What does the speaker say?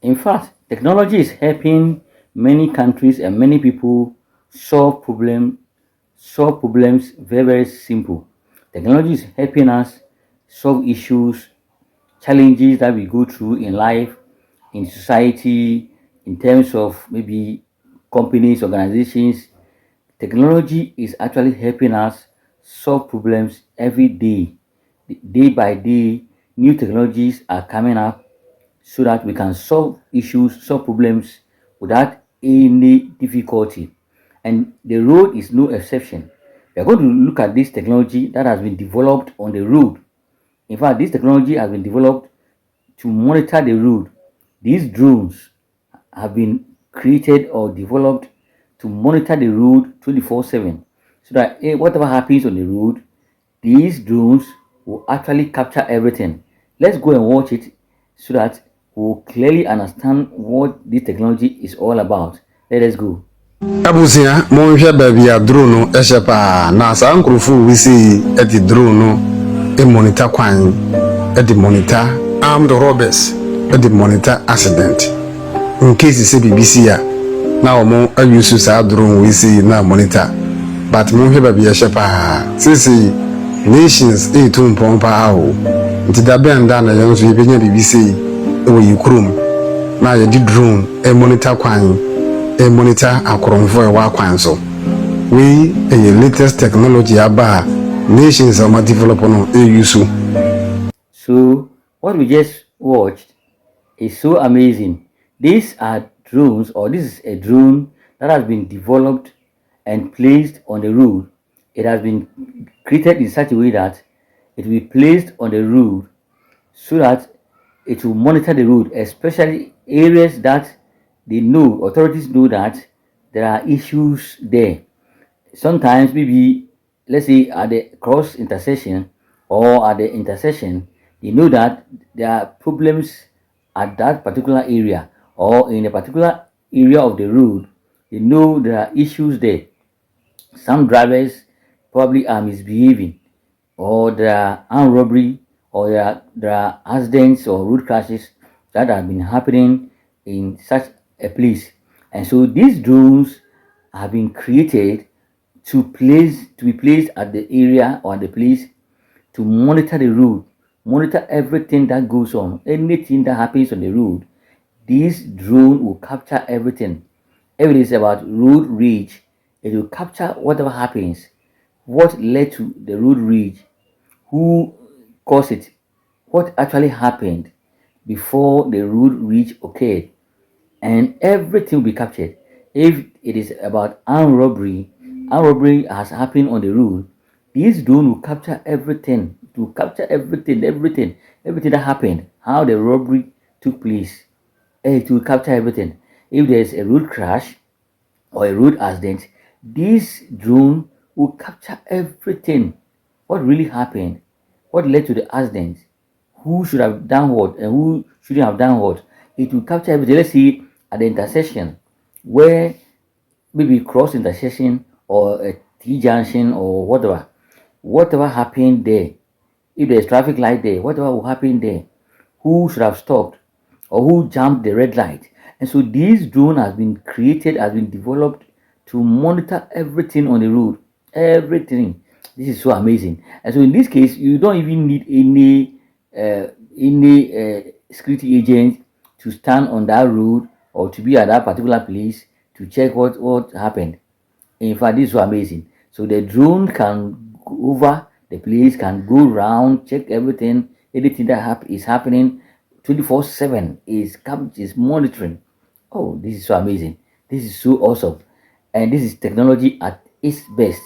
In fact, technology is helping many countries and many people solve problems very very simple. Technology is helping us solve issues, challenges that we go through in life, in society, in terms of maybe companies, organizations. Technology is actually helping us solve problems every day. Day by day, new technologies are coming up so that we can solve issues, solve problems without any difficulty. And the road is no exception. We are going to look at this technology that has been developed on the road. In fact, this technology has been developed to monitor the road. These drones have been created or developed to monitor the road 24/7 so that whatever happens on the road, these drones will actually capture everything. Let's go and watch it so that we'll clearly understand what this technology is all about. Let us go. Abusia monhwɛ baabi a drone no ɛhyɛ paa na saa nkurɔfo wisi ɛde drone no monitor kwan ɛde monitor armed robbers ɛde monitor accident in case sɛ BBC a na wɔn ayusu saa drone wisi na monitor but monhwɛ baabi ɛhyɛ paa sisi nations ɛtu mpɔn paa o nti da bɛn da na yɛn nso yɛbɛnya BBC ɛwɔ yi kurom na yɛde drone monitor kwan monitor akoronfo e wa kwan so we a latest technology aba nations are develop no use. So what we just watched is so amazing. These are drones, or this is a drone that has been developed and placed on the road. It has been created in such a way that it will be placed on the road so that it will monitor the road, especially areas that they know, authorities know that there are issues there. Sometimes maybe, let's say at the cross intersection or at the intersection, they know that there are problems at that particular area or in a particular area of the road. They know there are issues there. Some drivers probably are misbehaving, or there are armed robbery, or there are accidents or road crashes that have been happening in such a place. And so these drones have been created to be placed at the area or the place to monitor the road, monitor everything that goes on, anything that happens on the road. This drone will capture everything. If it is about road rage, it will capture whatever happens, what led to the road rage, who caused it, what actually happened before the road rage occurred, and everything will be captured. If it is about armed robbery has happened on the road, this drone will capture everything, to capture everything that happened, how the robbery took place. It will capture everything. If there's a road crash or a road accident, this drone will capture everything. What really happened? What led to the accident? Who should have done what and who shouldn't have done what? It will capture everything. Let's see at the intersection where maybe cross intersection or a T junction or whatever happened there. If there's traffic light there, whatever will happen there, who should have stopped or who jumped the red light. And so this drone has been created, has been developed to monitor everything on the road. Everything. This is so amazing. And so in this case, you don't even need any security agent to stand on that road or to be at that particular place to check what happened. In fact, this is so amazing. So the drone can go over the place, can go around, check everything, anything that is happening 24/7 is monitoring. Oh, this is so amazing. This is so awesome. And this is technology at its best.